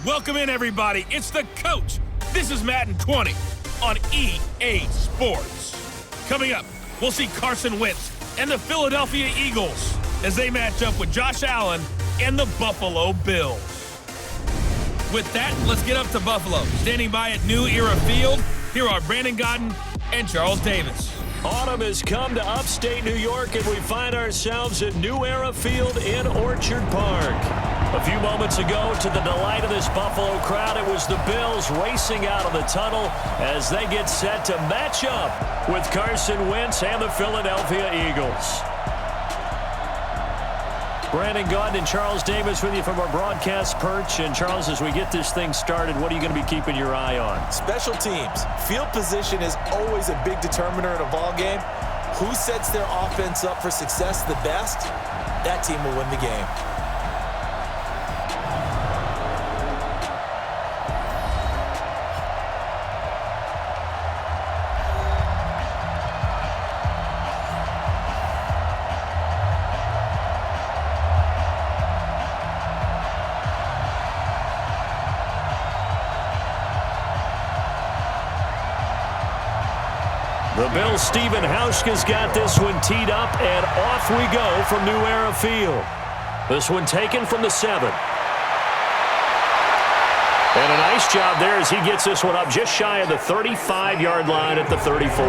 Welcome in, everybody. It's the coach. This is Madden 20 on EA Sports. Coming up, we'll see Carson Wentz and the Philadelphia Eagles as they match up with Josh Allen and the Buffalo Bills. With that, let's get up to Buffalo. Standing by at New Era Field, here are Brandon Godden and Charles Davis. Autumn has come to upstate New York, and we find ourselves at New Era Field in Orchard Park. A few moments ago, to the delight of this Buffalo crowd, it was the Bills racing out of the tunnel as they get set to match up with Carson Wentz and the Philadelphia Eagles. Brandon Godden and Charles Davis with you from our broadcast perch. And Charles, as we get this thing started, what are you going to be keeping your eye on? Special teams. Field position is always a big determiner in a ball game. Who sets their offense up for success the best, that team will win the game. The Bills' Stephen Hauschka's got this one teed up, and off we go from New Era Field. This one taken from the 7. And a nice job there as he gets this one up just shy of the 35-yard line at the 34.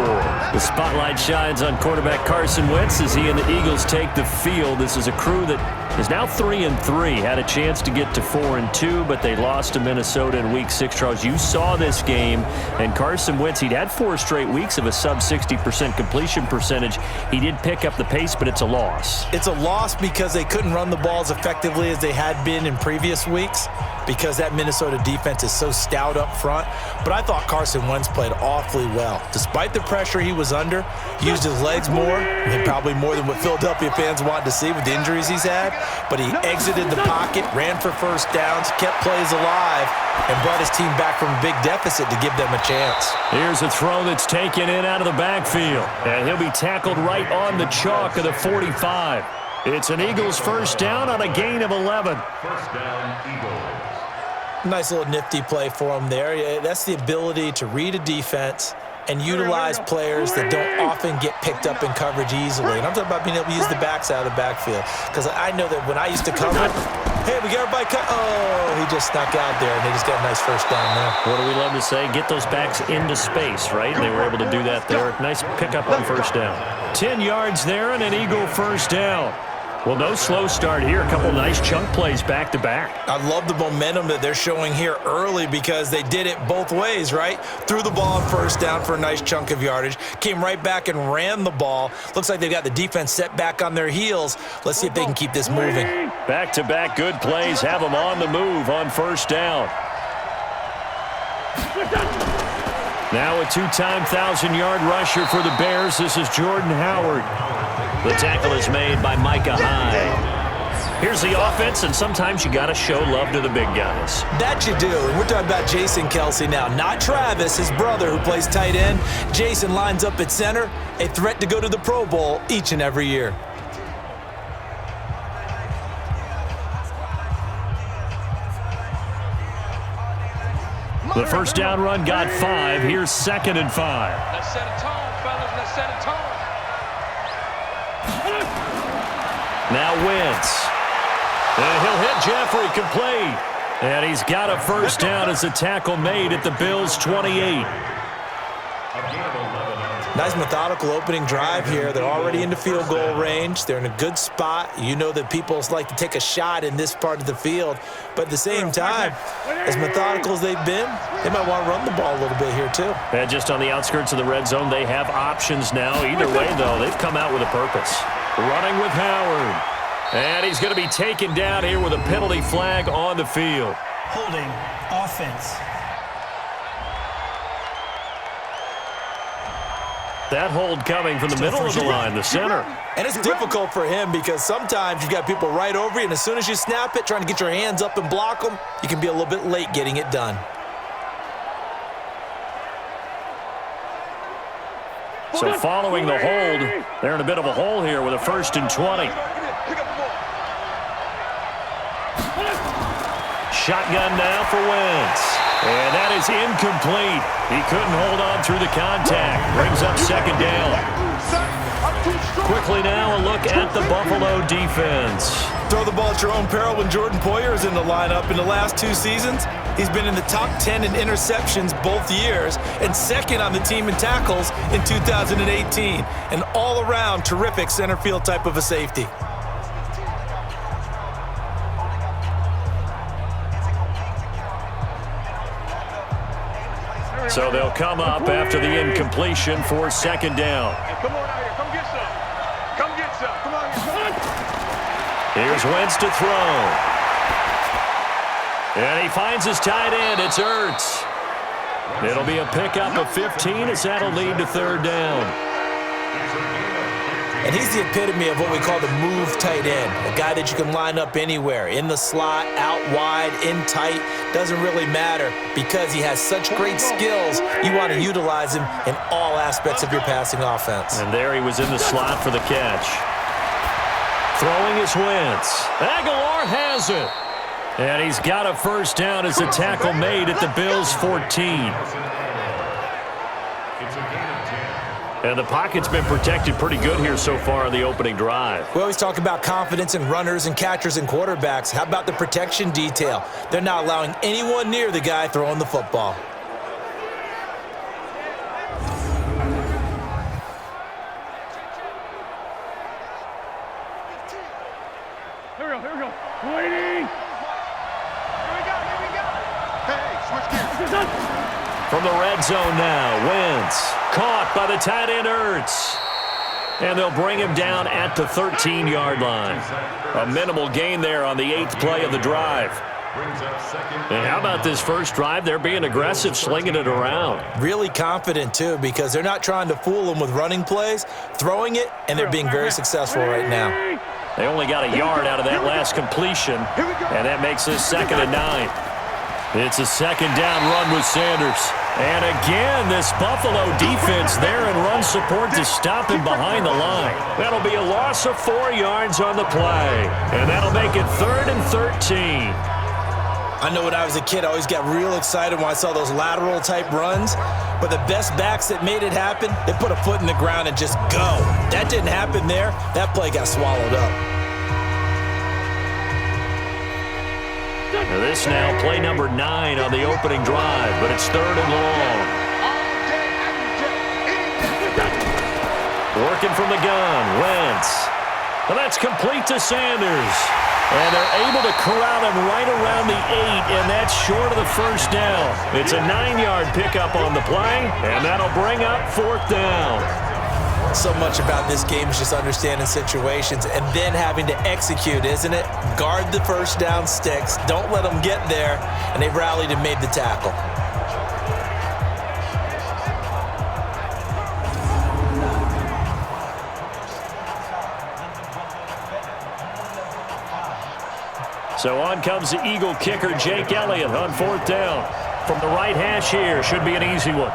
The spotlight shines on quarterback Carson Wentz as he and the Eagles take the field. This is a crew that is now 3-3. Had a chance to get to 4-2, but they lost to Minnesota in Week 6. Charles, you saw this game, and Carson Wentz, he'd had 4 straight weeks of a sub-60% completion percentage. He did pick up the pace, but it's a loss. It's a loss because they couldn't run the ball as effectively as they had been in previous weeks because that Minnesota defense is so stout up front. But I thought Carson Wentz played awfully well. Despite the pressure he was under, used his legs more, and probably more than what Philadelphia fans wanted to see with the injuries he's had. But he exited the pocket, ran for first downs, kept plays alive, and brought his team back from a big deficit to give them a chance. Here's a throw that's taken in out of the backfield. And he'll be tackled right on the chalk of the 45. It's an Eagles first down on a gain of 11. First down, Eagles. Nice little nifty play for him there. That's the ability to read a defense and utilize players that don't often get picked up in coverage easily. And I'm talking about being able to use the backs out of the backfield. Because I know that when I used to cover, hey, we got everybody cut. Oh, he just snuck out there, and they just got a nice first down there. What do we love to say? Get those backs into space, right? And they were able to do that there. Nice pickup on first down. 10 yards there and an Eagle first down. Well, no slow start here. A couple nice chunk plays back-to-back. I love the momentum that they're showing here early because they did it both ways, right? Threw the ball on first down for a nice chunk of yardage. Came right back and ran the ball. Looks like they've got the defense set back on their heels. Let's see if they can keep this moving. Back-to-back good plays. Have them on the move on first down. Now a 2-time 1,000-yard rusher for the Bears. This is Jordan Howard. The tackle is made by Micah Hyde. Here's the offense, and sometimes you got to show love to the big guys. That you do. And we're talking about Jason Kelsey now, not Travis, his brother, who plays tight end. Jason lines up at center, a threat to go to the Pro Bowl each and every year. The first down run got 5. Here's 2nd and 5. Let's set a tone, fellas. Let's set a tone. Now Wentz. And he'll hit Jeffrey complete. And he's got a first down as a tackle made at the Bills' 28. Nice methodical opening drive here. They're already into field goal range. They're in a good spot. You know that people like to take a shot in this part of the field. But at the same time, as methodical as they've been, they might want to run the ball a little bit here too. And just on the outskirts of the red zone, they have options now. Either way, though, they've come out with a purpose. Running with Howard. And he's going to be taken down here with a penalty flag on the field. Holding offense. That hold coming from the middle of the line, the center. And it's difficult for him because sometimes you've got people right over you, and as soon as you snap it, trying to get your hands up and block them, you can be a little bit late getting it done. So following the hold, they're in a bit of a hole here with a 1st and 20. shotgun now for Wentz. And that is incomplete. He couldn't hold on through the contact. Brings up second down. Quickly now, a look at the Buffalo defense. Throw the ball at your own peril when Jordan Poyer is in the lineup. In the last 2 seasons, he's been in the top 10 in interceptions both years and second on the team in tackles in 2018. An all-around terrific center field type of a safety. So they'll come up after the incompletion for second down. Hey, come on out here. Come get some. Come get some. Come on. Here's Wentz to throw. And he finds his tight end. It's Ertz. It'll be a pickup of 15 as that'll lead to third down. And he's the epitome of what we call the move tight end, a guy that you can line up anywhere, in the slot, out wide, in tight, doesn't really matter because he has such great skills. You want to utilize him in all aspects of your passing offense. And there he was in the slot for the catch. Throwing is Wentz. Aguilar has it. And he's got a first down as the tackle made at the Bills' 14. And the pocket's been protected pretty good here so far in the opening drive. We always talk about confidence in runners and catchers and quarterbacks. How about the protection detail? They're not allowing anyone near the guy throwing the football. Here we go. Waiting. Here we go. Hey, switch gears. From the red zone now, Wentz caught by the tight end Ertz. And they'll bring him down at the 13-yard line. A minimal gain there on the 8th play of the drive. And how about this first drive? They're being aggressive, slinging it around. Really confident, too, because they're not trying to fool them with running plays, throwing it, and they're being very successful right now. They only got a yard out of that last completion, and that makes this 2nd and 9. It's a second down run with Sanders. And again, this Buffalo defense there in run support to stop him behind the line. That'll be a loss of 4 yards on the play. And that'll make it 3rd and 13. I know when I was a kid, I always got real excited when I saw those lateral type runs. But the best backs that made it happen, they put a foot in the ground and just go. That didn't happen there. That play got swallowed up. Now this now play number 9 on the opening drive, but it's 3rd and long. Working from the gun, Wentz. Well, that's complete to Sanders. And they're able to corral him right around the 8, and that's short of the first down. It's a 9-yard pickup on the play, and that'll bring up 4th down. So much about this game is just understanding situations and then having to execute, isn't it? Guard the first down sticks. Don't let them get there. And they've rallied and made the tackle. So on comes the Eagle kicker, Jake Elliott, on 4th down. From the right hash here, should be an easy one.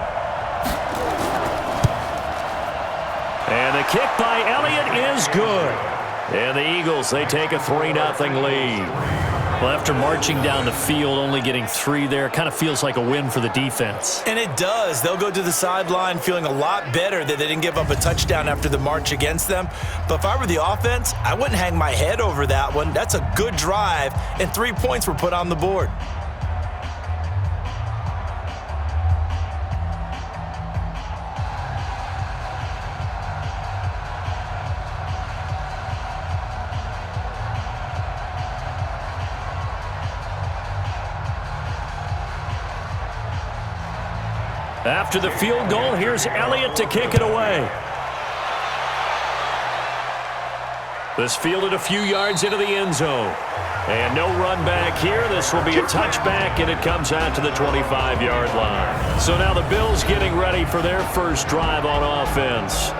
And the kick by Elliott is good. And the Eagles, they take a 3-0 lead. Well, after marching down the field, only getting 3 there, kind of feels like a win for the defense. And it does. They'll go to the sideline feeling a lot better that they didn't give up a touchdown after the march against them. But if I were the offense, I wouldn't hang my head over that one. That's a good drive, and 3 points were put on the board. After the field goal, here's Elliott to kick it away. This fielded a few yards into the end zone. And no run back here. This will be a touchback, and it comes out to the 25-yard line. So now the Bills getting ready for their first drive on offense.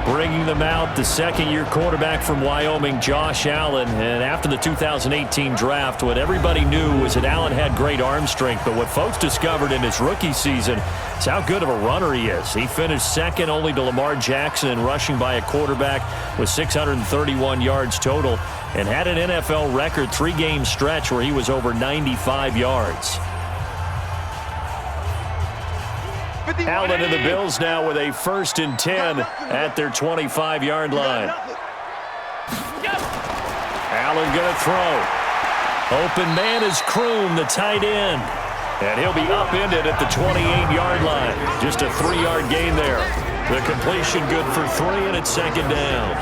Bringing them out, the second-year quarterback from Wyoming, Josh Allen. And after the 2018 draft, what everybody knew was that Allen had great arm strength. But what folks discovered in his rookie season is how good of a runner he is. He finished second only to Lamar Jackson in rushing by a quarterback with 631 yards total and had an NFL record 3-game stretch where he was over 95 yards. Allen and the Bills now with a 1st and 10 at their 25-yard line. Allen going to throw. Open man is Kroom, the tight end. And he'll be upended at the 28-yard line. Just a 3-yard gain there. The completion good for 3, and it's 2nd down.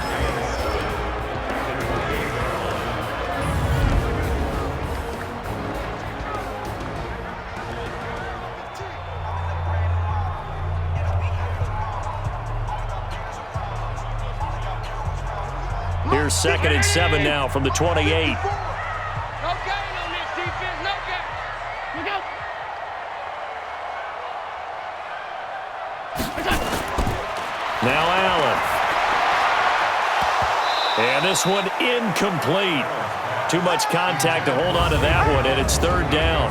Here's 2nd and 7 now from the 28. No gain on this defense. No gain. Look out. Now Allen. And this one incomplete. Too much contact to hold on to that one, and it's 3rd down.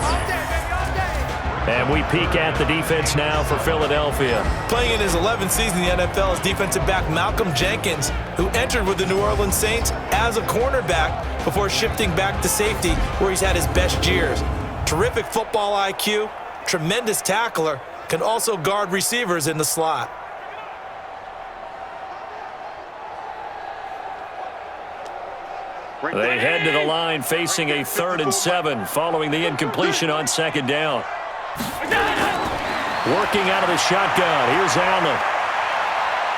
And we peek at the defense now for Philadelphia. Playing in his 11th season in the NFL is defensive back Malcolm Jenkins, who entered with the New Orleans Saints as a cornerback before shifting back to safety, where he's had his best years. Terrific football IQ, tremendous tackler, can also guard receivers in the slot. They head to the line facing a 3rd and 7 following the incompletion on 2nd down. Working out of the shotgun. Here's Allen.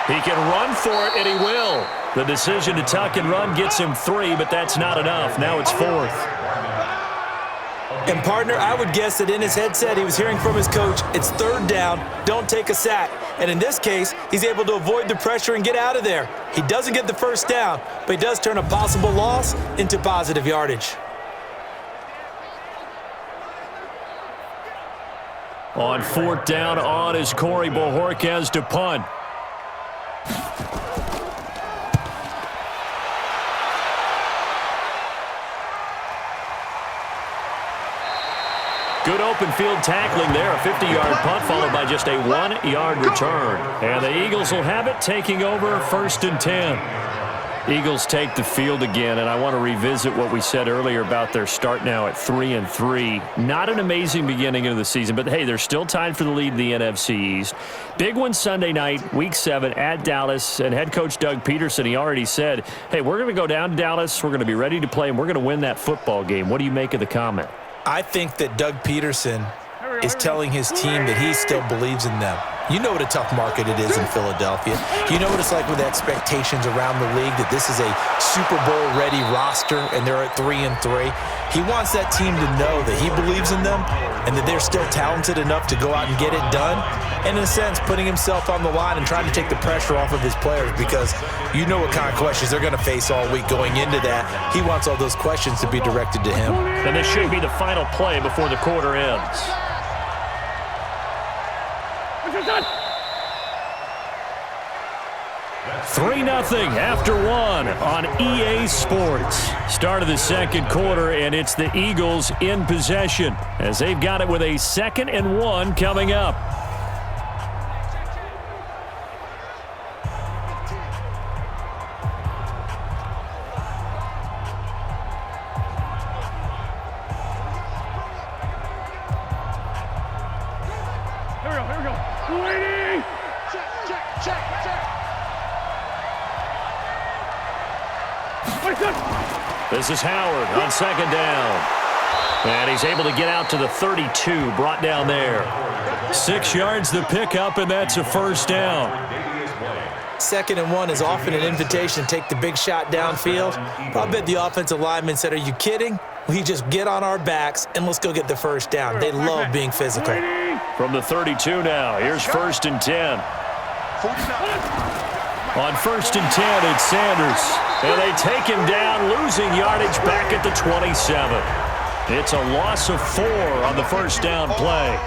He can run for it, and he will. The decision to tuck and run gets him 3, but that's not enough. Now it's 4th. And, partner, I would guess that in his headset he was hearing from his coach, it's 3rd down, don't take a sack. And in this case, he's able to avoid the pressure and get out of there. He doesn't get the 1st down, but he does turn a possible loss into positive yardage. On 4th down on is Corey Bojorquez to punt. Good open field tackling there. A 50-yard punt followed by just a 1-yard return. And the Eagles will have it, taking over 1st and 10. Eagles take the field again, and I want to revisit what we said earlier about their start now at 3-3. Not an amazing beginning of the season, but hey, they're still tied for the lead in the NFC East. Big one Sunday night, Week 7 at Dallas, and head coach Doug Peterson, he already said, hey, we're going to go down to Dallas, we're going to be ready to play, and we're going to win that football game. What do you make of the comment? I think that Doug Peterson is telling his team that he still believes in them. You know what a tough market it is in Philadelphia. You know what it's like with expectations around the league, that this is a Super Bowl-ready roster, and they're at 3-3. He wants that team to know that he believes in them and that they're still talented enough to go out and get it done. And in a sense, putting himself on the line and trying to take the pressure off of his players, because you know what kind of questions they're going to face all week going into that. He wants all those questions to be directed to him. And this should be the final play before the quarter ends. 3-0 after 1 on EA Sports. Start of the 2nd quarter, and it's the Eagles in possession as they've got it with a 2nd and 1 coming up. Here we go. Waiting. Check. This is Howard on 2nd down. And he's able to get out to the 32, brought down there. 6 yards the pickup, and that's a 1st down. 2nd and 1 is often an invitation to take the big shot downfield. I bet the offensive lineman said, are you kidding? We just get on our backs and let's go get the 1st down. They love being physical. From the 32 now, here's 1st and 10. On 1st and 10, it's Sanders. And they take him down, losing yardage back at the 27. It's a loss of 4 on the first down play.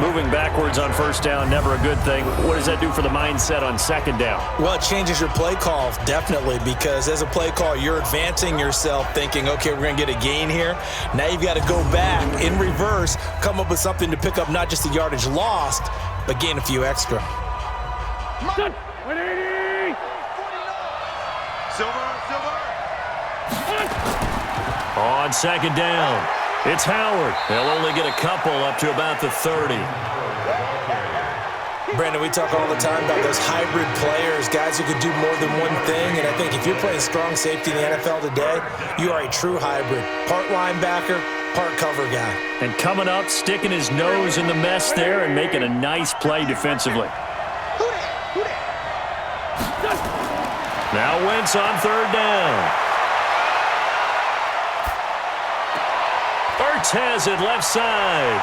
Moving backwards on first down, never a good thing. What does that do for the mindset on second down? Well, it changes your play call, definitely, because as a play call, you're advancing yourself thinking, okay, we're going to get a gain here. Now you've got to go back in reverse, come up with something to pick up not just the yardage lost, but gain a few extra. 180! Silver. On second down, it's Howard. They'll only get a couple up to about the 30. Brandon, we talk all the time about those hybrid players, guys who could do more than one thing, and I think if you're playing strong safety in the NFL today, you are a true hybrid. Part linebacker, part cover guy. And coming up, sticking his nose in the mess there and making a nice play defensively. Now Wentz on third down. Ertz has it left side.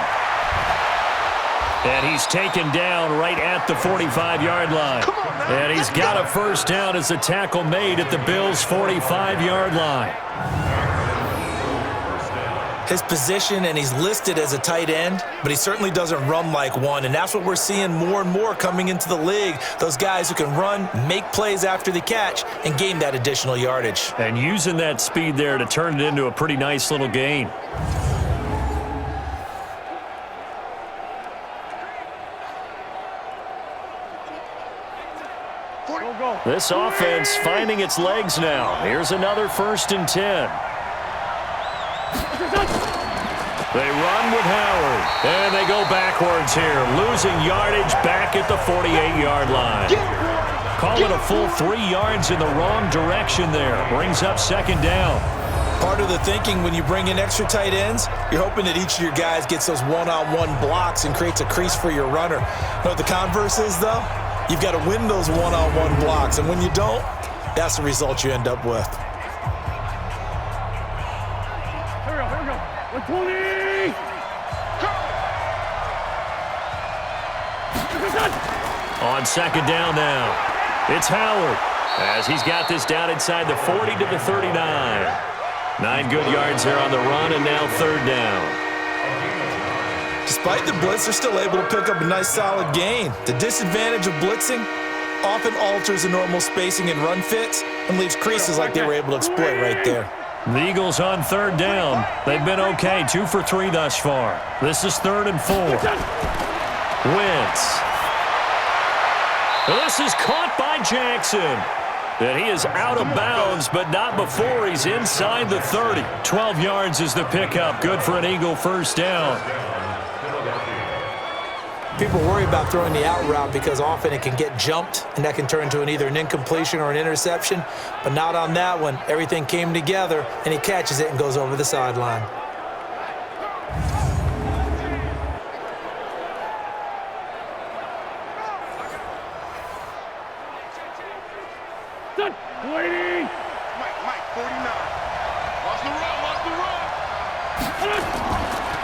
And he's taken down right at the 45-yard line. And he's got a first down as the tackle made at the Bills' 45-yard line. His position, and he's listed as a tight end, but he certainly doesn't run like one, and that's what we're seeing more and more coming into the league. Those guys who can run, make plays after the catch, and gain that additional yardage. And using that speed there to turn it into a pretty nice little gain. This offense finding its legs now. Here's another 1st and 10. They run with Howard, and they go backwards here, losing yardage back at the 48-yard line. Call it a full 3 yards in the wrong direction there. Brings up second down. Part of the thinking when you bring in extra tight ends, you're hoping that each of your guys gets those one-on-one blocks and creates a crease for your runner. You know what the converse is, though? You've got to win those one-on-one blocks, and when you don't, that's the result you end up with. Here we go. 120! On second down now, it's Howard as he's got this down inside the 40 to the 39. 9 good yards there on the run, and now third down. Despite the blitz, they're still able to pick up a nice solid gain. The disadvantage of blitzing often alters the normal spacing and run fits and leaves creases like they were able to exploit right there. The Eagles on third down. They've been okay, 2 for 3 thus far. This is 3rd and 4. Wentz. This is caught by Jackson. And he is out of bounds, but not before he's inside the 30. 12 yards is the pickup. Good for an Eagle first down. People worry about throwing the out route because often it can get jumped, and that can turn into either an incompletion or an interception. But not on that one. Everything came together, and he catches it and goes over the sideline. Waiting! Mike, 49. Watch the run.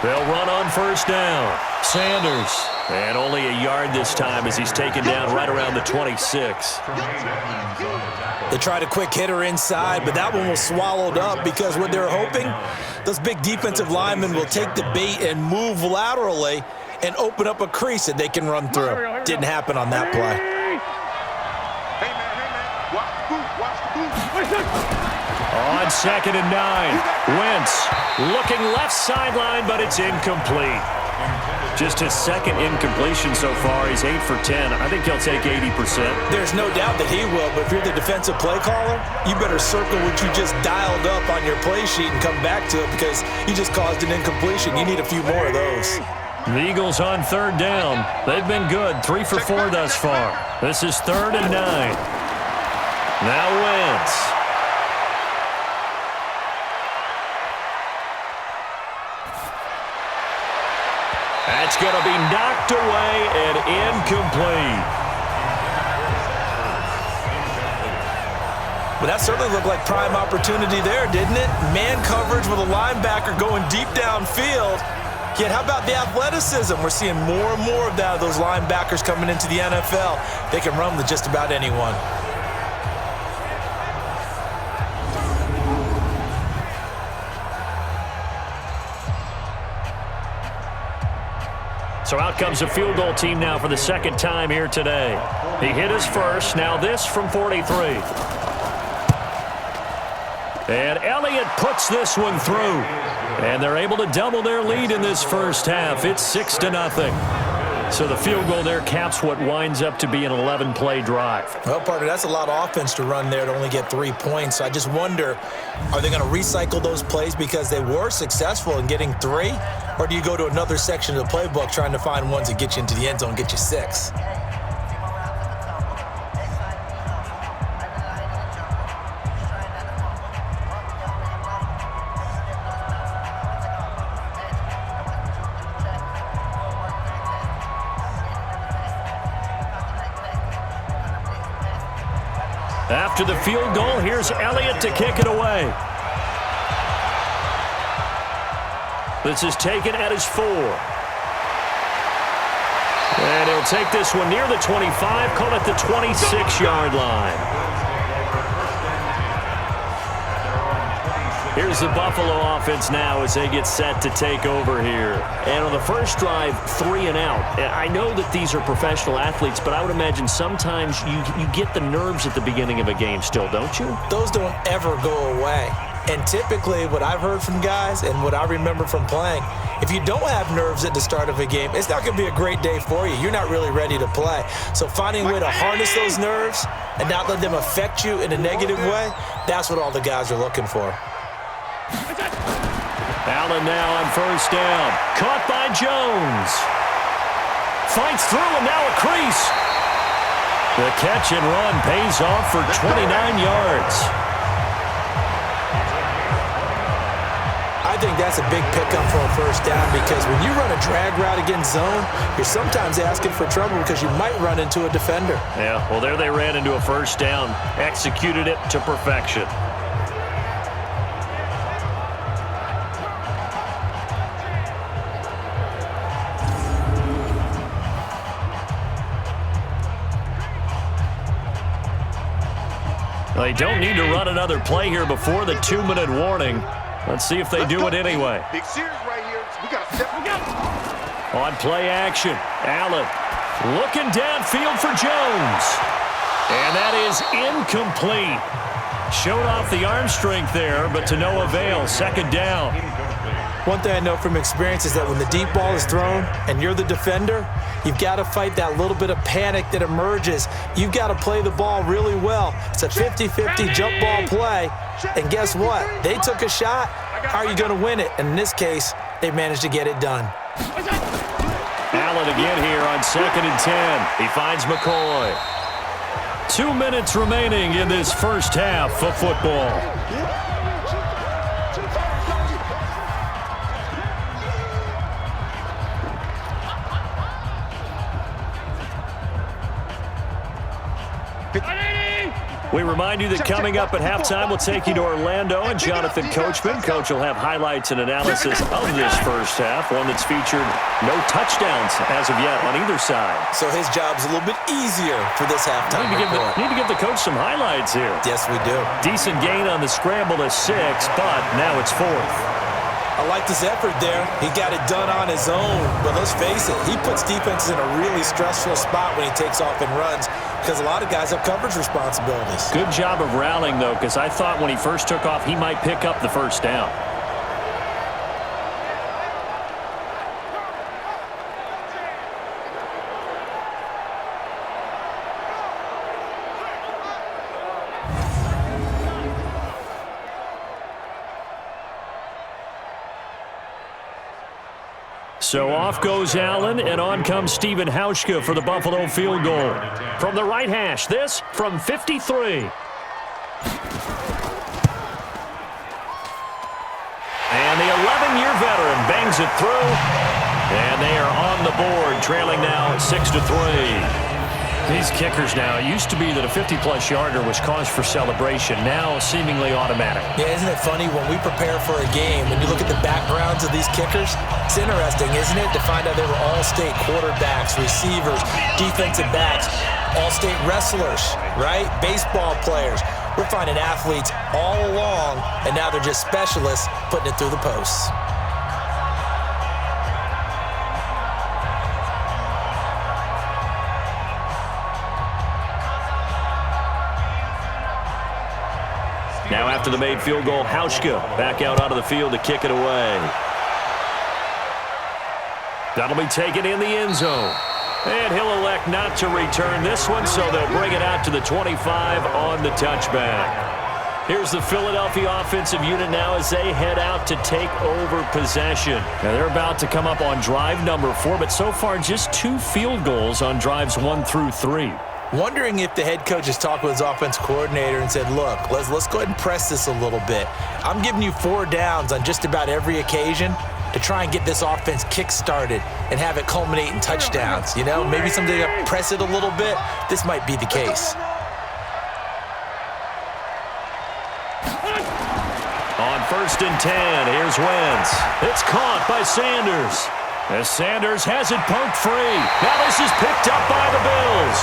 They'll run on first down. Sanders. And only a yard this time as he's taken down right around the 26. They tried a quick hitter inside, but that one was swallowed up because what they're hoping, those big defensive linemen will take the bait and move laterally and open up a crease that they can run through. Didn't happen on that play. Hey, man. Watch the boot. On 2nd and 9, Wentz looking left sideline, but it's incomplete. Just his 2nd incompletion so far. He's 8 for 10. I think he'll take 80%. There's no doubt that he will, but if you're the defensive play caller, you better circle what you just dialed up on your play sheet and come back to it because you just caused an incompletion. You need a few more of those. The Eagles on third down. They've been good, 3 for 4 thus far. This is 3rd and 9. Now Wentz. That's going to be knocked away and incomplete. Well, that certainly looked like prime opportunity there, didn't it? Man coverage with a linebacker going deep downfield. Yet how about the athleticism? We're seeing more and more of that, of those linebackers coming into the NFL. They can run with just about anyone. So out comes a field goal team now for the second time here today. He hit his first. Now this from 43. And Elliott puts this one through. And they're able to double their lead in this first half. It's 6-0. So the field goal there caps what winds up to be an 11-play drive. Well, partner, that's a lot of offense to run there to only get 3 points. So I just wonder, are they going to recycle those plays because they were successful in getting 3? Or do you go to another section of the playbook trying to find ones that get you into the end zone and get you 6? After the field goal, here's Elliott to kick it away. This is taken at his 4. And he'll take this one near the 25, call it the 26-yard line. Here's the Buffalo offense now as they get set to take over here. And on the first drive, 3 and out. I know that these are professional athletes, but I would imagine sometimes you get the nerves at the beginning of a game still, don't you? Those don't ever go away. And typically what I've heard from guys and what I remember from playing, if you don't have nerves at the start of a game, it's not going to be a great day for you. You're not really ready to play. So finding a way to harness those nerves and not let them affect you in a negative way, that's what all the guys are looking for. Allen now on first down. Caught by Jones. Fights through and now a crease. The catch and run pays off for 29 yards. I think that's a big pickup for a first down because when you run a drag route against zone, you're sometimes asking for trouble because you might run into a defender. Yeah, well, there they ran into a first down. Executed it to perfection. They don't need to run another play here before the 2-minute warning. Let's see if they do it anyway. Big series right here. We got to step up. On play action, Allen looking downfield for Jones. And that is incomplete. Showed off the arm strength there, but to no avail. Second down. One thing I know from experience is that when the deep ball is thrown and you're the defender, you've got to fight that little bit of panic that emerges. You've got to play the ball really well. It's a 50-50 jump ball play. And guess what? They took a shot. How are you going to win it? And in this case, they managed to get it done. Allen again here on 2nd and 10. He finds McCoy. 2 minutes remaining in this first half of football. We remind you that coming up at halftime, we'll take you to Orlando and Jonathan Coachman. Coach will have highlights and analysis of this first half, one that's featured no touchdowns as of yet on either side. So his job's a little bit easier for this halftime report. Need to give the coach some highlights here. Yes, we do. Decent gain on the scramble to 6, but now it's 4th. I like this effort there. He got it done on his own. But let's face it, he puts defenses in a really stressful spot when he takes off and runs because a lot of guys have coverage responsibilities. Good job of rallying, though, because I thought when he first took off, he might pick up the first down. So off goes Allen, and on comes Stephen Hauschka for the Buffalo field goal. From the right hash, this from 53. And the 11-year veteran bangs it through, and they are on the board, trailing now 6-3. These kickers now, it used to be that a 50-plus yarder was cause for celebration, now seemingly automatic. Yeah, isn't it funny when we prepare for a game, when you look at the backgrounds of these kickers, it's interesting, isn't it, to find out they were all-state quarterbacks, receivers, defensive backs, all-state wrestlers, right? Baseball players. We're finding athletes all along, and now they're just specialists putting it through the posts. Now after the made field goal, Hauschka back out onto the field to kick it away. That'll be taken in the end zone. And he'll elect not to return this one, so they'll bring it out to the 25 on the touchback. Here's the Philadelphia offensive unit now as they head out to take over possession. Now they're about to come up on drive number 4, but so far just 2 field goals on drives 1 through 3. Wondering if the head coach has talked with his offense coordinator and said, look, let's go ahead and press this a little bit. I'm giving you 4 downs on just about every occasion to try and get this offense kick-started and have it culminate in touchdowns. You know, maybe someday to press it a little bit. This might be the case. On 1st and 10, here's Wentz. It's caught by Sanders. As Sanders has it poked free. Now this is picked up by the Bills.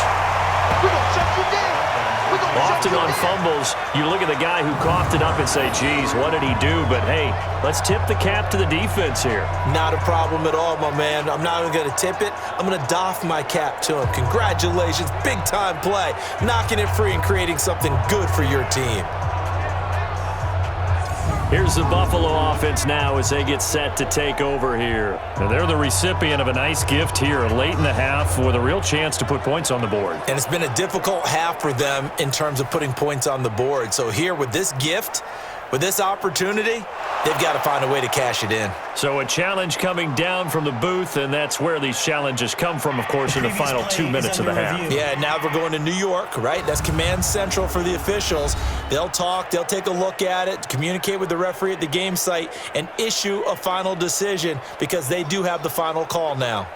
Often on fumbles, you look at the guy who coughed it up and say, geez, what did he do? But, hey, let's tip the cap to the defense here. Not a problem at all, my man. I'm not even going to tip it. I'm going to doff my cap to him. Congratulations, big-time play. Knocking it free and creating something good for your team. Here's the Buffalo offense now as they get set to take over here. And they're the recipient of a nice gift here late in the half with a real chance to put points on the board. And it's been a difficult half for them in terms of putting points on the board. So here with this gift, with this opportunity, they've got to find a way to cash it in. So a challenge coming down from the booth, and that's where these challenges come from, of course, in the final 2 minutes of the half. Yeah, now we're going to New York, right? That's command central for the officials. They'll talk, they'll take a look at it, communicate with the referee at the game site, and issue a final decision because they do have the final call now.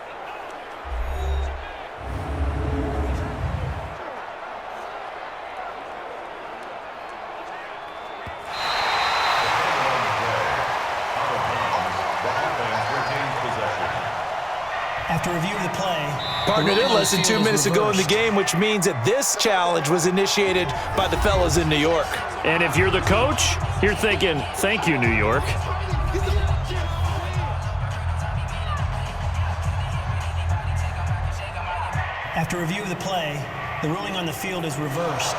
After review of the play, Partnered in less than 2 minutes to go in the game, which means that this challenge was initiated by the fellas in New York. And if you're the coach, you're thinking, thank you, New York. after review of the play, the ruling on the field is reversed.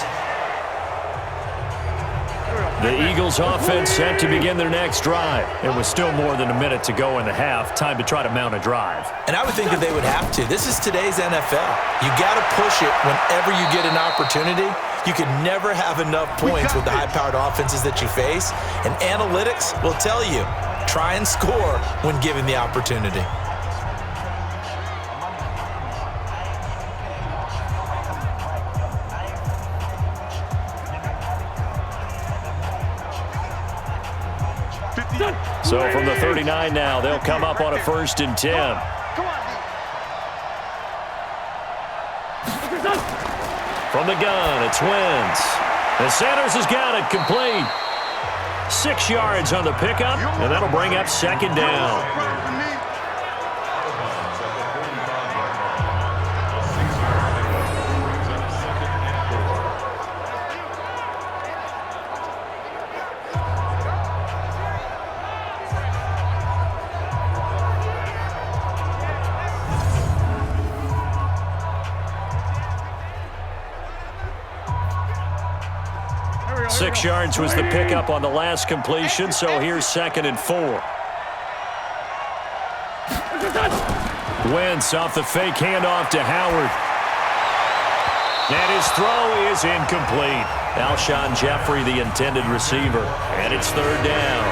The Eagles offense set to begin their next drive. It was still more than a minute to go in the half. Time to try to mount a drive. And I would think that they would have to. This is today's NFL. You got to push it whenever you get an opportunity. You can never have enough points with the high-powered offenses that you face. And analytics will tell you, try and score when given the opportunity. So from the 39 now, they'll come up on a 1st and 10. From the gun, it's Wentz. And Sanders has got it complete. 6 yards on the pickup, and that'll bring up 2nd down. Six yards was the pickup on the last completion, so here's 2nd and 4. Wentz off the fake handoff to Howard. And his throw is incomplete. Alshon Jeffrey, the intended receiver. And it's 3rd down.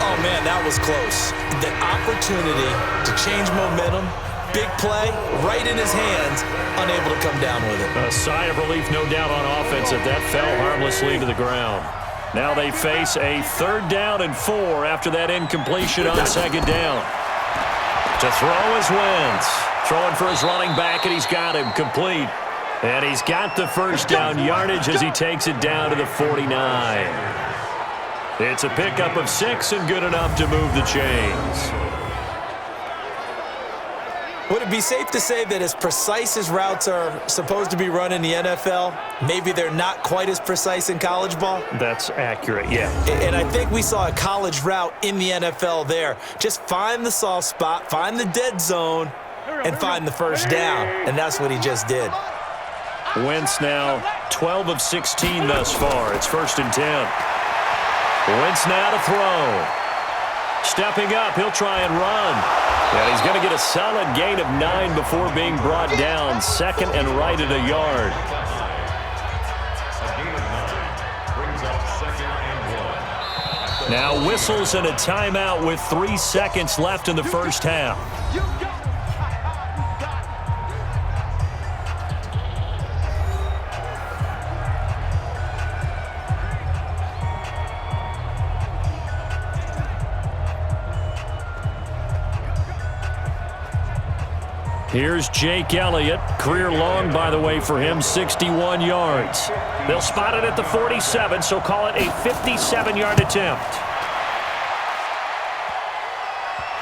Oh, man, that was close. The opportunity to change momentum, big play, right in his hands, unable to come down with it. A sigh of relief, no doubt, on offense that fell harmlessly to the ground. Now they face a 3rd down and 4 after that incompletion on 2nd down. To throw is Wentz. Throwing for his running back, and he's got him complete. And he's got the 1st down yardage as he takes it down to the 49. It's a pickup of 6 and good enough to move the chains. Would it be safe to say that as precise as routes are supposed to be run in the NFL, maybe they're not quite as precise in college ball? That's accurate, yeah. And I think we saw a college route in the NFL there. Just find the soft spot, find the dead zone, and find the 1st down. And that's what he just did. Wentz now 12 of 16 thus far. It's 1st and 10. Wentz now to throw. Stepping up, he'll try and run. And he's going to get a solid gain of 9 before being brought down. Second and right at a yard. Now whistles and a timeout with 3 seconds left in the first half. Here's Jake Elliott. Career long, by the way, for him, 61 yards. They'll spot it at the 47, so call it a 57-yard attempt.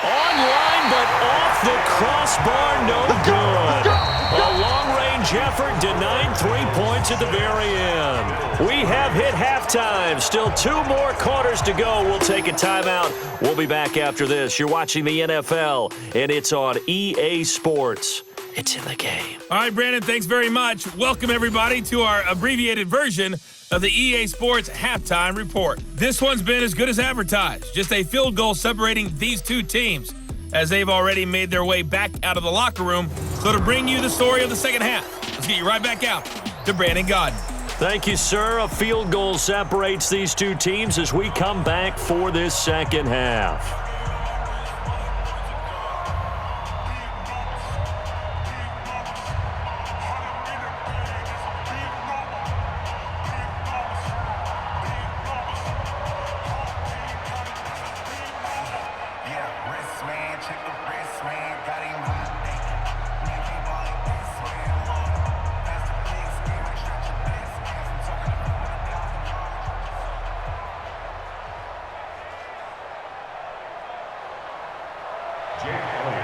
Online, but off the crossbar, no good. A long-range effort denied 3 points at the very end. We have hit halftime. Still 2 more quarters to go. We'll take a timeout. We'll be back after this. You're watching the NFL, and it's on EA Sports. It's in the game. All right, Brandon, thanks very much. Welcome, everybody, to our abbreviated version of the EA Sports Halftime Report. This one's been as good as advertised. Just a field goal separating these two teams, as they've already made their way back out of the locker room. So to bring you the story of the second half, let's get you right back out to Brandon Godden. Thank you, sir. A field goal separates these two teams as we come back for this second half.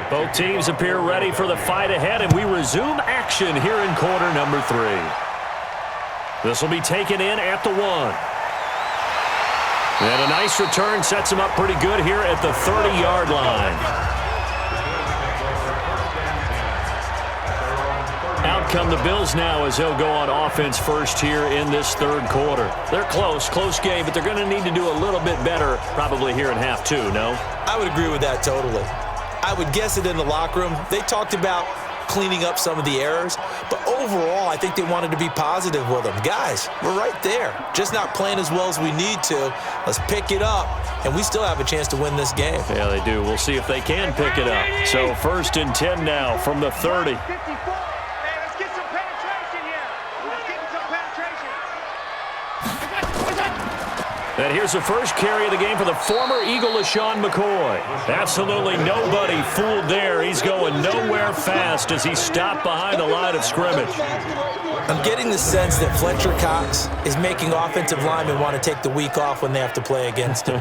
Both teams appear ready for the fight ahead, and we resume action here in quarter number 3. This will be taken in at the 1. And a nice return sets him up pretty good here at the 30-yard line. Out come the Bills now as they'll go on offense first here in this third quarter. They're close game, but they're going to need to do a little bit better probably here in half 2, no? I would agree with that totally. I would guess it in the locker room. They talked about cleaning up some of the errors, but overall, I think they wanted to be positive with them. Guys, we're right there. Just not playing as well as we need to. Let's pick it up, and we still have a chance to win this game. Yeah, they do. We'll see if they can pick it up. So 1st and 10 now from the 30. And here's the first carry of the game for the former Eagle, LaShawn McCoy. Absolutely nobody fooled there. He's going nowhere fast as he stopped behind the line of scrimmage. I'm getting the sense that Fletcher Cox is making offensive linemen want to take the week off when they have to play against him.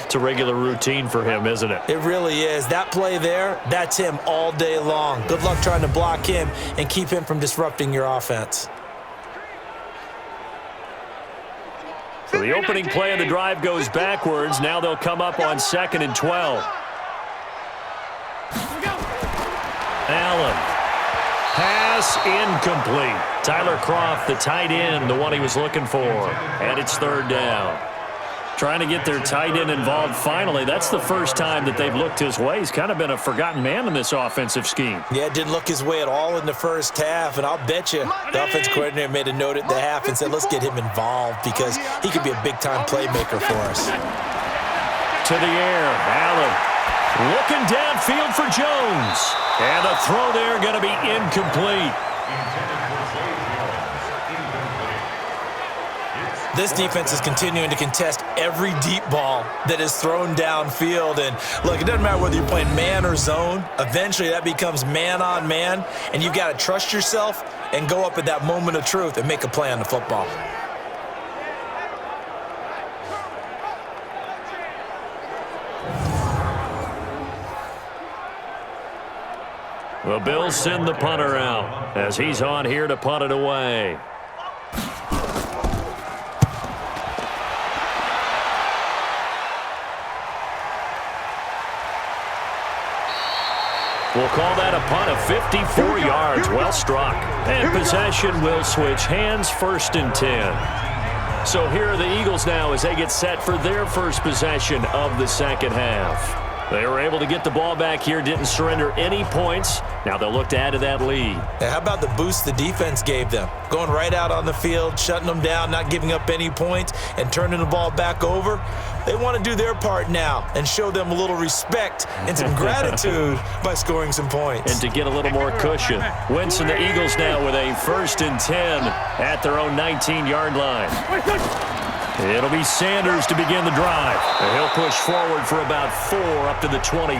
It's a regular routine for him, isn't it? It really is. That play there, that's him all day long. Good luck trying to block him and keep him from disrupting your offense. So the opening play of the drive goes backwards. Now they'll come up on 2nd and 12. Allen. Pass incomplete. Tyler Kroft, the tight end, the one he was looking for. And it's 3rd down. Trying to get their tight end involved finally. That's the first time that they've looked his way. He's kind of been a forgotten man in this offensive scheme. Yeah, didn't look his way at all in the first half, and I'll bet you the offense coordinator made a note at the half and said, let's get him involved because he could be a big-time playmaker for us. To the air, Allen looking downfield for Jones. And the throw there going to be incomplete. This defense is continuing to contest every deep ball that is thrown downfield. And look, it doesn't matter whether you're playing man or zone. Eventually that becomes man on man, and you've got to trust yourself and go up at that moment of truth and make a play on the football. The Bills send the punter out as he's on here to punt it away. We'll call that a punt of 54 yards. Well struck. And possession will switch hands. 1st and 10. So here are the Eagles now as they get set for their first possession of the second half. They were able to get the ball back here, didn't surrender any points. Now they'll look to add to that lead. How about the boost the defense gave them? Going right out on the field, shutting them down, not giving up any points, and turning the ball back over. They want to do their part now and show them a little respect and some gratitude by scoring some points. And to get a little more cushion. Wentz and the Eagles now with a 1st and 10 at their own 19-yard line. It'll be Sanders to begin the drive. And he'll push forward for about 4 up to the 23.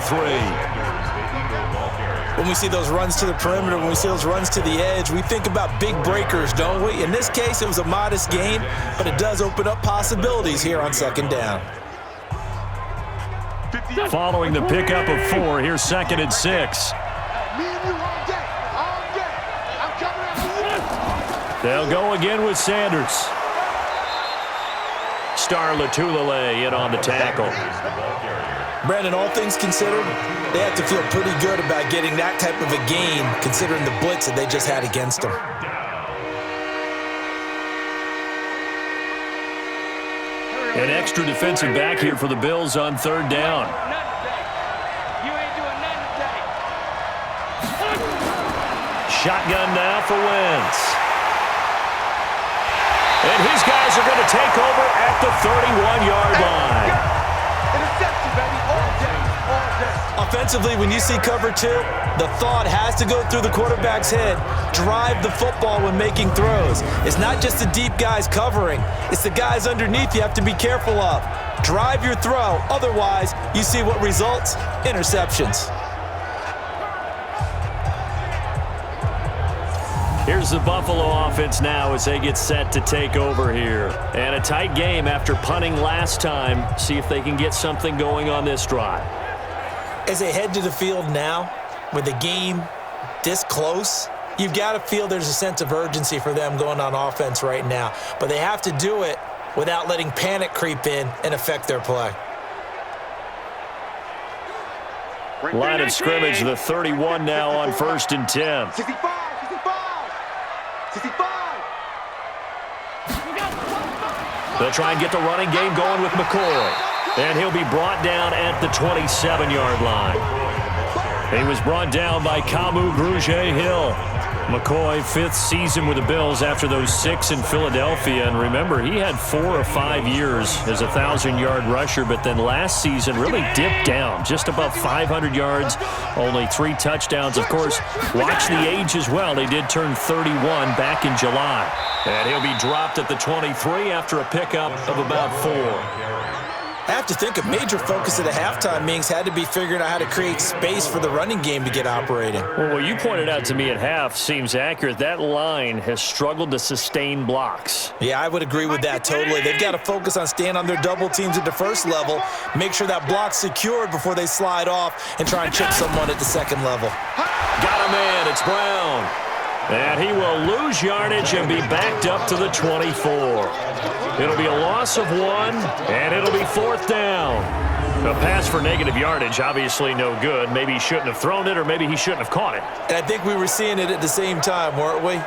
When we see those runs to the perimeter, when we see those runs to the edge, we think about big breakers, don't we? In this case, it was a modest gain, but it does open up possibilities here on second down. Following the pickup of 4, here's 2nd and 6. They'll go again with Sanders. Star Latulele in on the tackle. Brandon, all things considered, they have to feel pretty good about getting that type of a gain considering the blitz that they just had against them. An extra defensive back here for the Bills on 3rd down. You ain't doing nothing today. Shotgun now for Wentz. And his guys are going to take over at the 31-yard line. Interception, baby. All day. All day. Offensively, when you see cover 2, the thought has to go through the quarterback's head. Drive the football when making throws. It's not just the deep guys covering. It's the guys underneath you have to be careful of. Drive your throw. Otherwise, you see what results? Interceptions. Here's the Buffalo offense now as they get set to take over here. And a tight game after punting last time. See if they can get something going on this drive. As they head to the field now, with the game this close, you've got to feel there's a sense of urgency for them going on offense right now. But they have to do it without letting panic creep in and affect their play. Line of scrimmage, the 31 now on 1st and 10. 65. They'll try and get the running game going with McCoy. And he'll be brought down at the 27-yard line. He was brought down by Kamu Grugier-Hill. McCoy, 5th season with the Bills after those 6 in Philadelphia. And remember, he had 4 or 5 years as a 1,000-yard rusher, but then last season really dipped down, just above 500 yards, only 3 touchdowns. Of course, watch the age as well. He did turn 31 back in July. And he'll be dropped at the 23 after a pickup of about 4. I have to think a major focus of the halftime meetings had to be figuring out how to create space for the running game to get operating. Well, what you pointed out to me at half seems accurate. That line has struggled to sustain blocks. Yeah, I would agree with that totally. They've got to focus on staying on their double teams at the first level, make sure that block's secured before they slide off and try and chip someone at the second level. Got a man. It's Brown. And he will lose yardage and be backed up to the 24. It'll be a loss of 1, and it'll be 4th down. A pass for negative yardage, obviously no good. Maybe he shouldn't have thrown it, or maybe he shouldn't have caught it. And I think we were seeing it at the same time, weren't we?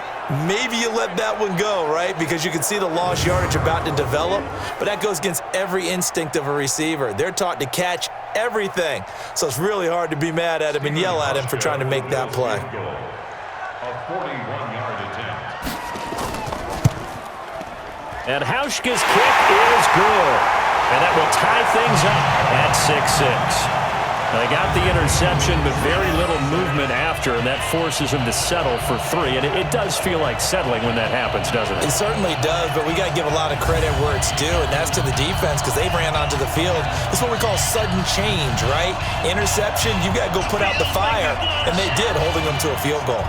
Maybe you let that one go, right? Because you can see the lost yardage about to develop, but that goes against every instinct of a receiver. They're taught to catch everything, so it's really hard to be mad at him and yell at him for trying to make that play. And Hauschka's kick is good. And that will tie things up at 6-6. They got the interception, but very little movement after, and that forces him to settle for 3. And it does feel like settling when that happens, doesn't it? It certainly does, but we got to give a lot of credit where it's due, and that's to the defense because they ran onto the field. This is what we call sudden change, right? Interception, you got to go put out the fire, and they did, holding them to a field goal.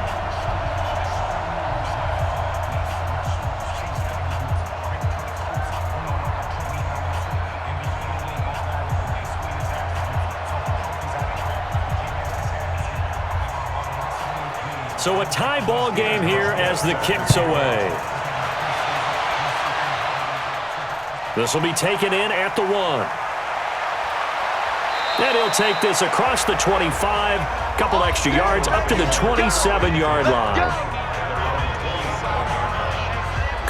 So a tie ball game here as the kick's away. This will be taken in at the 1. And he'll take this across the 25, couple extra yards up to the 27-yard line.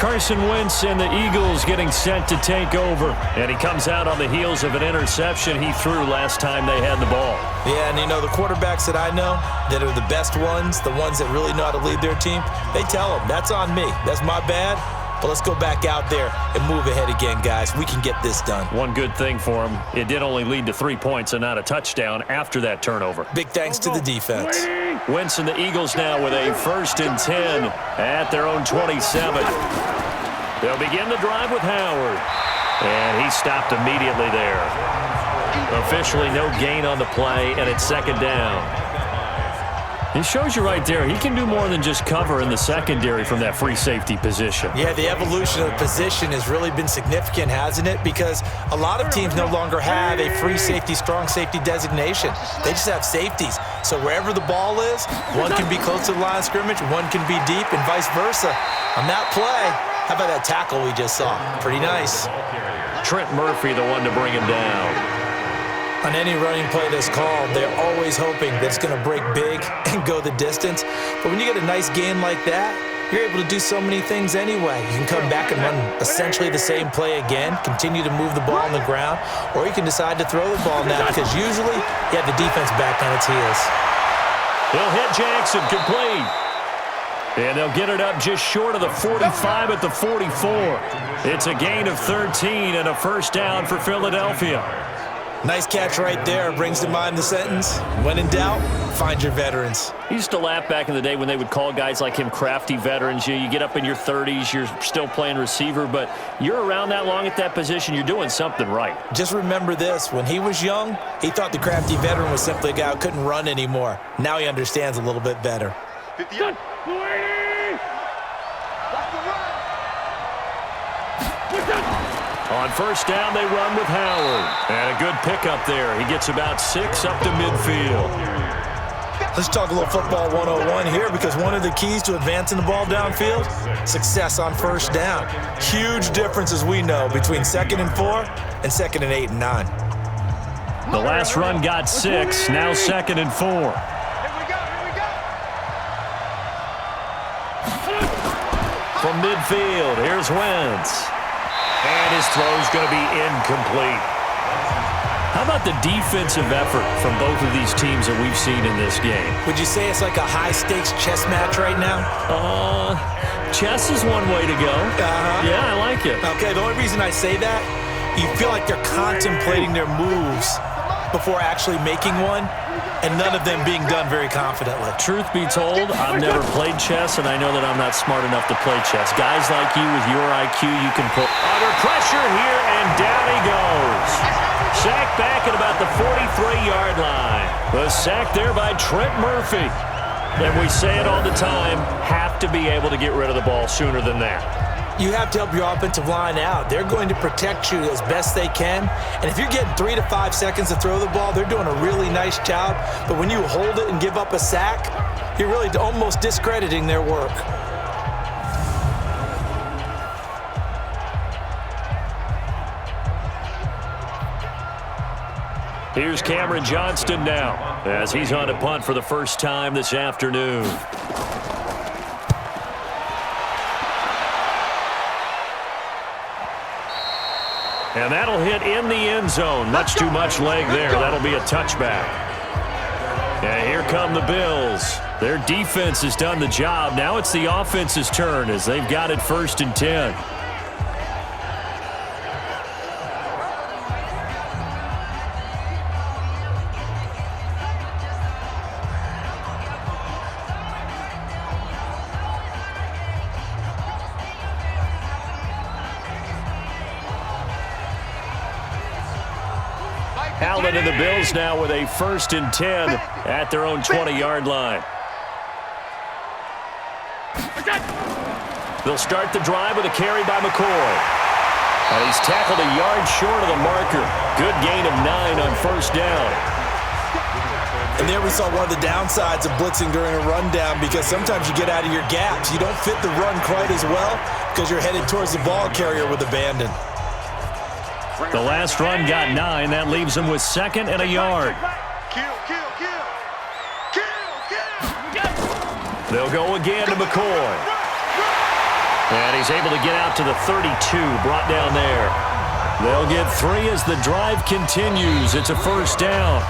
Carson Wentz and the Eagles getting set to take over. And he comes out on the heels of an interception he threw last time they had the ball. Yeah, and the quarterbacks that I know that are the best ones, the ones that really know how to lead their team, they tell them, that's on me. That's my bad. But let's go back out there and move ahead again, guys. We can get this done. One good thing for him, it did only lead to 3 points and not a touchdown after that turnover. Big thanks to the defense. Wentz and the Eagles now with a 1st and 10 at their own 27. They'll begin the drive with Howard. And he stopped immediately there. Officially no gain on the play, and it's 2nd down. It shows you right there, he can do more than just cover in the secondary from that free safety position. Yeah, the evolution of the position has really been significant, hasn't it? Because a lot of teams no longer have a free safety, strong safety designation. They just have safeties. So wherever the ball is, one can be close to the line of scrimmage, one can be deep, and vice versa. On that play, how about that tackle we just saw? Pretty nice. Trent Murphy, the one to bring him down. On any running play that's called, they're always hoping that it's going to break big and go the distance. But when you get a nice game like that, you're able to do so many things anyway. You can come back and run essentially the same play again, continue to move the ball on the ground, or you can decide to throw the ball now because usually you have the defense back on its heels. He'll hit Jackson, complete. And they'll get it up just short of the 45 at the 44. It's a gain of 13 and a 1st down for Philadelphia. Nice catch right there. Brings to mind the sentence, when in doubt, find your veterans. He used to laugh back in the day when they would call guys like him crafty veterans. You get up in your 30s, you're still playing receiver, but you're around that long at that position, you're doing something right. Just remember this. When he was young, he thought the crafty veteran was simply a guy who couldn't run anymore. Now he understands a little bit better. 50 yards. On 1st down, they run with Howard. And a good pickup there. He gets about 6 up to midfield. Let's talk a little football 101 here because one of the keys to advancing the ball downfield, success on 1st down. Huge difference, as we know, between 2nd and 4 and 2nd and 8 and 9. The last run got 6, now 2nd and 4. Here we go. From midfield, here's Wentz. And his throw's going to be incomplete. How about the defensive effort from both of these teams that we've seen in this game? Would you say it's like a high-stakes chess match right now? Chess is one way to go. Yeah, I like it. Okay, the only reason I say that, you feel like they're contemplating their moves before actually making one, and none of them being done very confidently. Truth be told, I've never played chess, and I know that I'm not smart enough to play chess. Guys like you with your IQ, you can put under pressure here, and down he goes. Sacked back at about the 43-yard line. The sack there by Trent Murphy. And we say it all the time, have to be able to get rid of the ball sooner than that. You have to help your offensive line out. They're going to protect you as best they can. And if you're getting 3 to 5 seconds to throw the ball, they're doing a really nice job. But when you hold it and give up a sack, you're really almost discrediting their work. Here's Cameron Johnston now as he's on to punt for the first time this afternoon. And that'll hit in the end zone. Much too much leg there. That'll be a touchback. And here come the Bills. Their defense has done the job. Now it's the offense's turn as they've got it 1st and 10. Allen and the Bills now with a 1st and 10 at their own 20-yard line. They'll start the drive with a carry by McCoy. And he's tackled a yard short of the marker. Good gain of 9 on 1st down. And there we saw one of the downsides of blitzing during a rundown because sometimes you get out of your gaps. You don't fit the run quite as well because you're headed towards the ball carrier with abandon. The last run got 9. That leaves him with 2nd and a yard. They'll go again to McCoy. And he's able to get out to the 32, brought down there. They'll get 3 as the drive continues. It's a first down.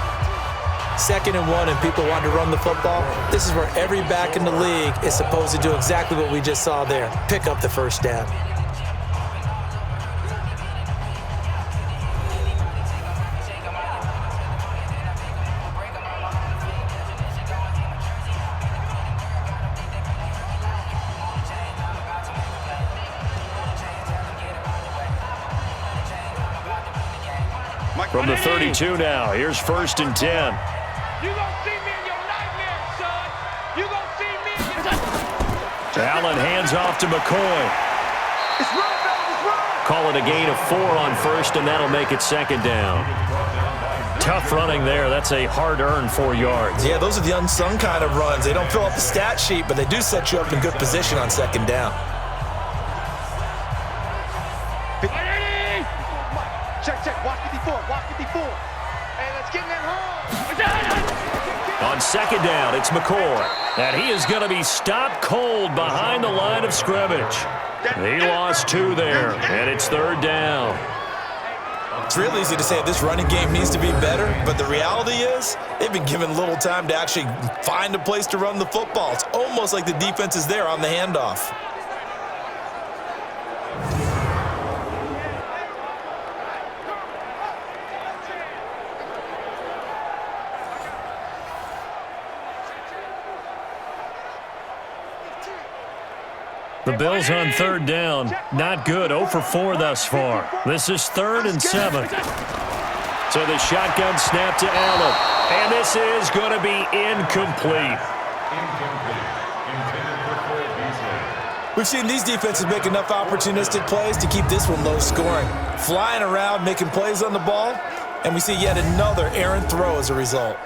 2nd and 1 and people want to run the football. This is where every back in the league is supposed to do exactly what we just saw there. Pick up the first down. From the 32 now, here's 1st and 10. You gonna see me in your nightmares, son. You gonna see me in your... Allen hands off to McCoy. It's run, fellas, it's run. Call it a gain of 4 on 1st, and that'll make it 2nd down. Tough running there. That's a hard-earned 4 yards. Yeah, those are the unsung kind of runs. They don't fill up the stat sheet, but they do set you up in good position on 2nd down. Check. Watch 54. Hey, let's get in that hole. On 2nd down, it's McCoy. And he is going to be stopped cold behind the line of scrimmage. He lost 2 there, and it's 3rd down. It's real easy to say this running game needs to be better, but the reality is they've been given little time to actually find a place to run the football. It's almost like the defense is there on the handoff. The Bills on 3rd down. Not good. 0 for 4 thus far. This is 3rd and 7. So the shotgun snap to Allen. And this is going to be incomplete. We've seen these defenses make enough opportunistic plays to keep this one low scoring. Flying around, making plays on the ball, and we see yet another errant throw as a result.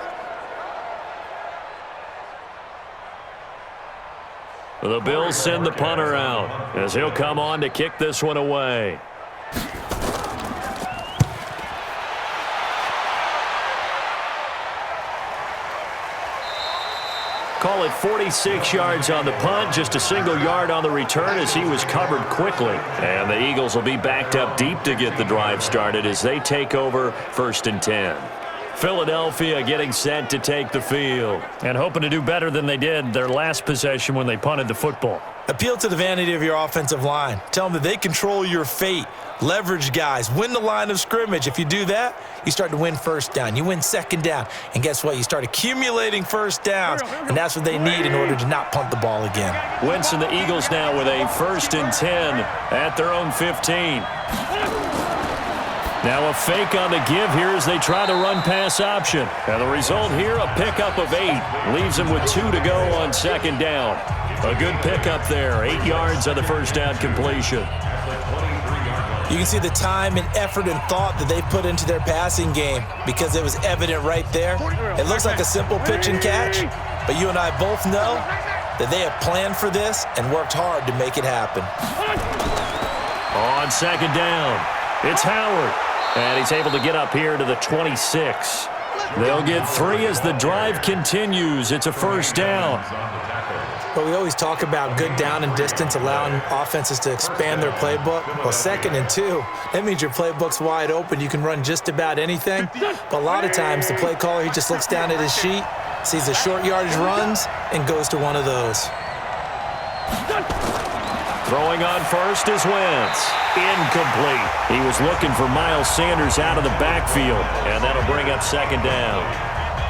The Bills send the punter out as he'll come on to kick this one away. Call it 46 yards on the punt, just a single yard on the return as he was covered quickly. And the Eagles will be backed up deep to get the drive started as they take over 1st and 10. Philadelphia getting set to take the field and hoping to do better than they did their last possession when they punted the football. Appeal to the vanity of your offensive line. Tell them that they control your fate. Leverage guys. Win the line of scrimmage. If you do that, you start to win 1st down. You win 2nd down. And guess what? You start accumulating 1st downs, and that's what they need in order to not punt the ball again. Wentz and the Eagles now with a 1st and 10 at their own 15. Now a fake on the give here as they try to run pass option. And the result here, a pickup of 8. Leaves them with 2 to go on 2nd down. A good pickup there. 8 yards on the 1st down completion. You can see the time and effort and thought that they put into their passing game because it was evident right there. It looks like a simple pitch and catch, but you and I both know that they have planned for this and worked hard to make it happen. On 2nd down, it's Howard. And he's able to get up here to the 26. They'll get 3 as the drive continues. It's a 1st down. But we always talk about good down and distance, allowing offenses to expand their playbook. Well, 2nd and 2, that means your playbook's wide open. You can run just about anything. But a lot of times, the play caller, he just looks down at his sheet, sees the short yardage runs, and goes to one of those. Throwing on 1st is Wentz. Incomplete. He was looking for Miles Sanders out of the backfield, and that'll bring up 2nd down.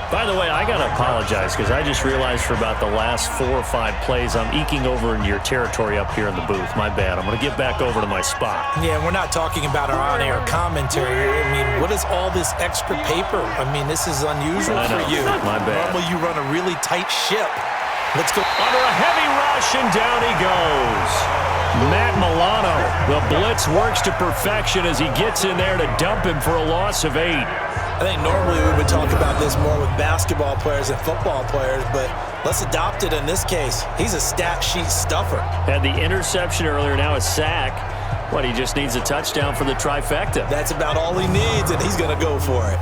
By the way, I got to apologize because I just realized for about the last 4 or 5 plays, I'm eking over into your territory up here in the booth. My bad. I'm going to get back over to my spot. Yeah, and we're not talking about our on-air commentary. I mean, what is all this extra paper? I mean, this is unusual for you. My bad. Normally, you run a really tight ship. Let's go. Under a heavy rush, and down he goes. Matt Milano. The blitz works to perfection as he gets in there to dump him for a loss of 8. I think normally we would talk about this more with basketball players and football players, but let's adopt it in this case. He's a stat sheet stuffer. Had the interception earlier, now a sack. What, he just needs a touchdown for the trifecta. That's about all he needs, and he's going to go for it.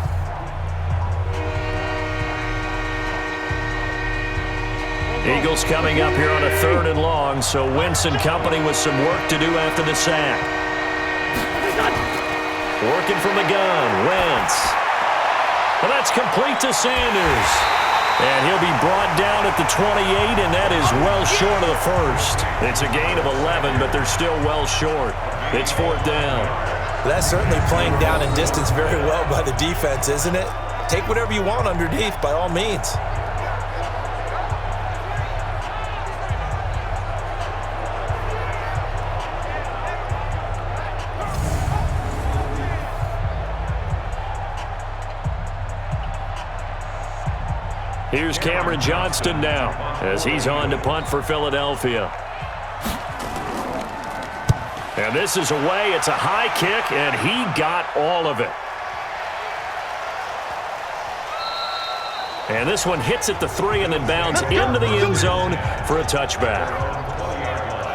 Eagles coming up here on a 3rd and long, so Wentz and company with some work to do after the sack. Working from the gun, Wentz. Well, that's complete to Sanders. And he'll be brought down at the 28, and that is well short of the first. It's a gain of 11, but they're still well short. It's 4th down. That's certainly playing down in distance very well by the defense, isn't it? Take whatever you want underneath, by all means. Here's Cameron Johnston now as he's on to punt for Philadelphia. And this is away. It's a high kick, and he got all of it. And this one hits at the 3 and then bounds into the end zone for a touchback.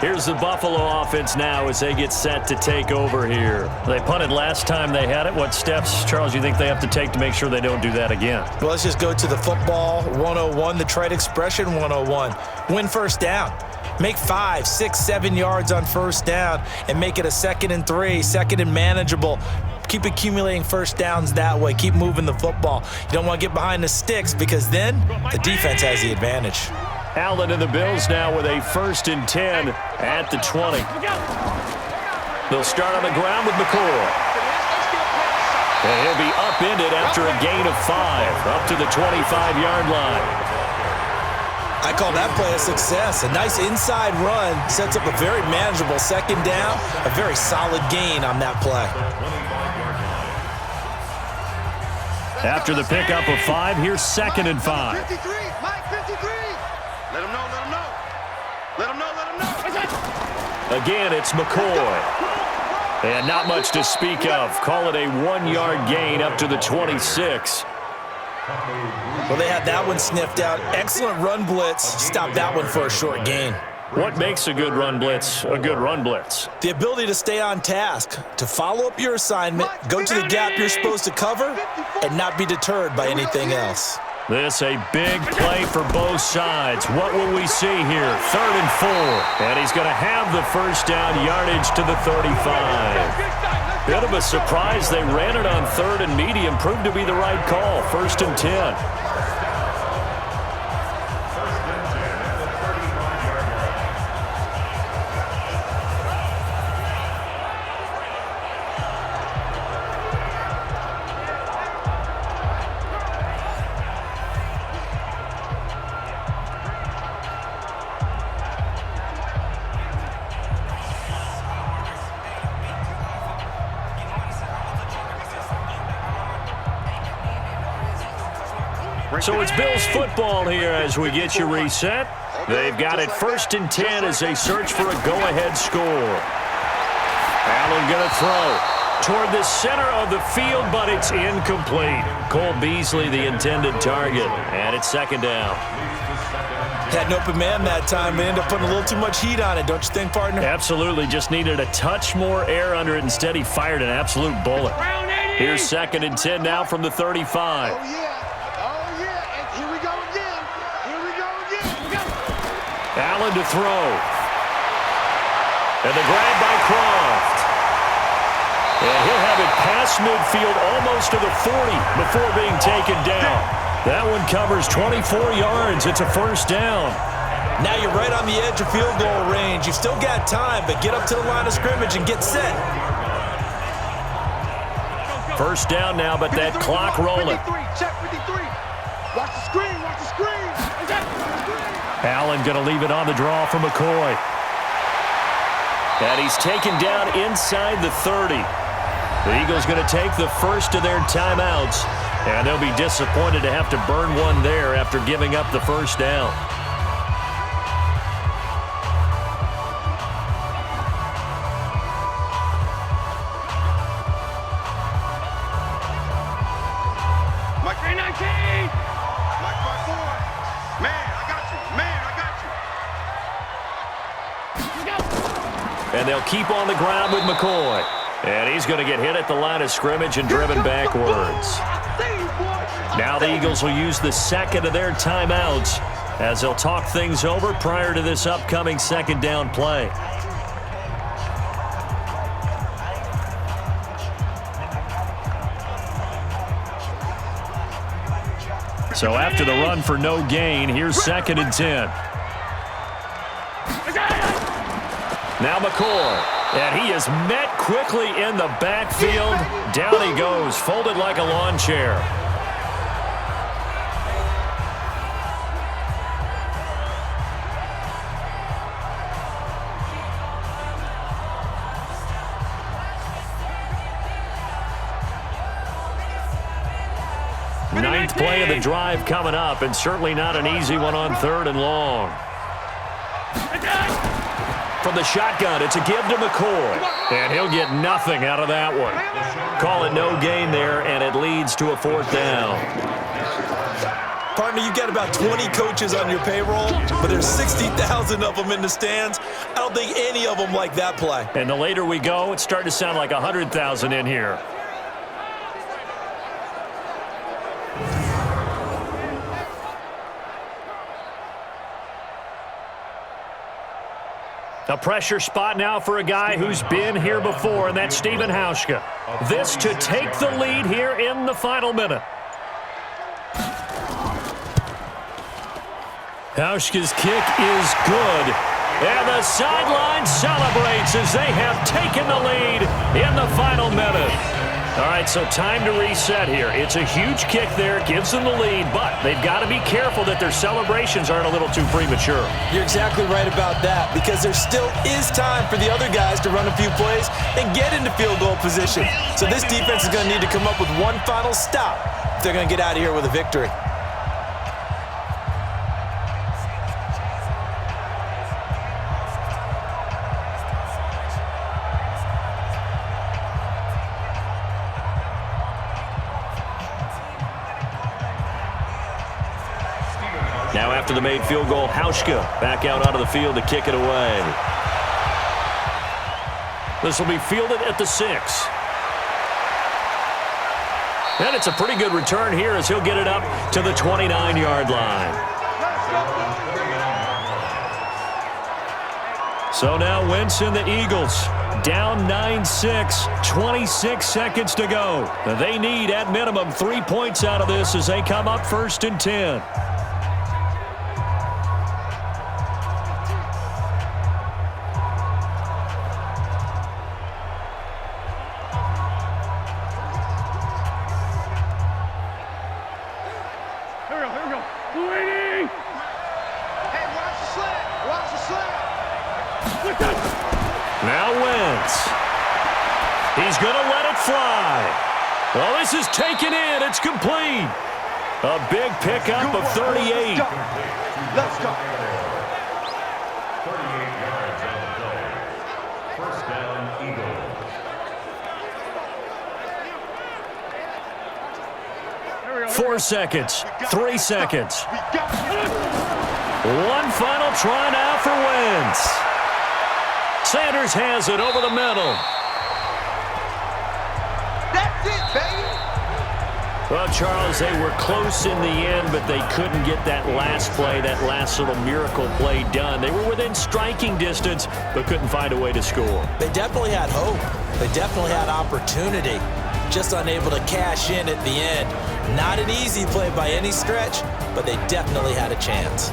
Here's the Buffalo offense now as they get set to take over here. They punted last time they had it. What steps, Charles, you think they have to take to make sure they don't do that again? Well, let's just go to the football 101, the trite expression 101. Win first down. Make 5, 6, 7 yards on first down and make it a 2nd and 3, 2nd and manageable. Keep accumulating first downs that way. Keep moving the football. You don't want to get behind the sticks because then the defense has the advantage. Allen and the Bills now with a 1st and 10 at the 20. They'll start on the ground with McCoy. And he'll be upended after a gain of 5 up to the 25-yard line. I call that play a success. A nice inside run sets up a very manageable 2nd down, a very solid gain on that play. After the pickup of 5, here's 2nd and 5. 53, Mike, 53. Let him know, let him know. Let him know, let him know. Again, it's McCoy. And not much to speak of. Call it a 1-yard gain up to the 26. Well, they had that one sniffed out. Excellent run blitz. Stop that one for a short gain. What makes a good run blitz a good run blitz? The ability to stay on task, to follow up your assignment, go to the gap you're supposed to cover, and not be deterred by anything else. This a big play for both sides. What will we see here? 3rd and 4. And he's going to have the first down, yardage to the 35. Bit of a surprise. They ran it on 3rd and medium. Proved to be the right call. 1st and 10. So it's Bills football here as we get you reset. They've got it 1st and 10 as they search for a go-ahead score. Allen going to throw toward the center of the field, but it's incomplete. Cole Beasley, the intended target, and it's 2nd down. Had an open man that time, but ended up putting a little too much heat on it, don't you think, partner? Absolutely, just needed a touch more air under it. Instead, he fired an absolute bullet. Here's 2nd and 10 now from the 35. Oh, yeah. Allen to throw. And the grab by Croft. And he'll have it past midfield almost to the 40 before being taken down. That one covers 24 yards. It's a 1st down. Now you're right on the edge of field goal range. You've still got time, but get up to the line of scrimmage and get set. 1st down now, but that clock rolling. 53, check 53. Watch the screen, watch the screen. Allen going to leave it on the draw for McCoy. And he's taken down inside the 30. The Eagles going to take the first of their timeouts, and they'll be disappointed to have to burn one there after giving up the 1st down. Mike 319. Mike 5-4. Man, I got you. Man, I got you. And they'll keep on the ground with McCoy. And he's going to get hit at the line of scrimmage and driven backwards. Now the Eagles will use the 2nd of their timeouts as they'll talk things over prior to this upcoming second down play. So after the run for no gain, here's 2nd and 10. Now McCoy, and he is met quickly in the backfield. Down he goes, folded like a lawn chair. Ninth play of the drive coming up, and certainly not an easy one on 3rd and long. From the shotgun, it's a give to McCoy, and he'll get nothing out of that one. Call it no gain there, and it leads to a 4th down. Partner, you've got about 20 coaches on your payroll, but there's 60,000 of them in the stands. I don't think any of them like that play. And the later we go, it's starting to sound like 100,000 in here. A pressure spot now for a guy who's been here before, and that's Stephen Hauschka. This to take the lead here in the final minute. Hauschka's kick is good, and the sideline celebrates as they have taken the lead in the final minute. All right, so time to reset here. It's a huge kick there, gives them the lead, but they've got to be careful that their celebrations aren't a little too premature. You're exactly right about that, because there still is time for the other guys to run a few plays and get into field goal position. So this defense is going to need to come up with one final stop if they're going to get out of here with a victory. Now after the made field goal, Hauschka back out onto the field to kick it away. This will be fielded at the 6. And it's a pretty good return here as he'll get it up to the 29-yard line. So now Wentz and the Eagles down 9-6, 26 seconds to go. They need at minimum 3 points out of this as they come up 1st and 10. Now Wentz. He's going to let it fly. Well, this is taken in. It's complete. A big pickup of 38. Let's go. 38 yards on the play. First down, Eagles. 4 seconds. 3 seconds. One final try now for Wentz. Sanders has it over the middle. That's it, baby. Well, Charles, they were close in the end, but they couldn't get that last play, that last little miracle play done. They were within striking distance, but couldn't find a way to score. They definitely had hope. They definitely had opportunity. Just unable to cash in at the end. Not an easy play by any stretch, but they definitely had a chance.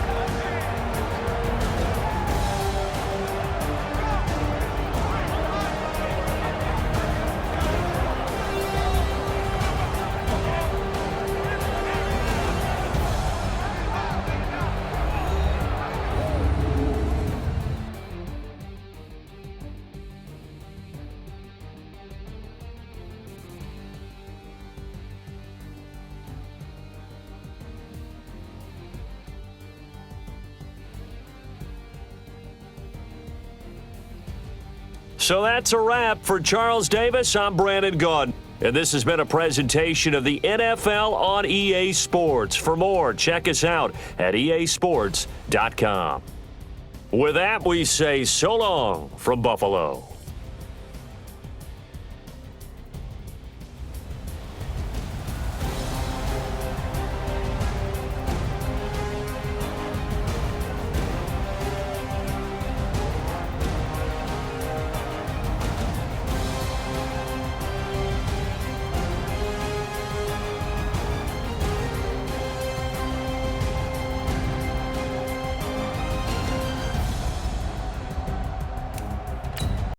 So that's a wrap for Charles Davis. I'm Brandon Gaudin, and this has been a presentation of the NFL on EA Sports. For more, check us out at easports.com. With that, we say so long from Buffalo.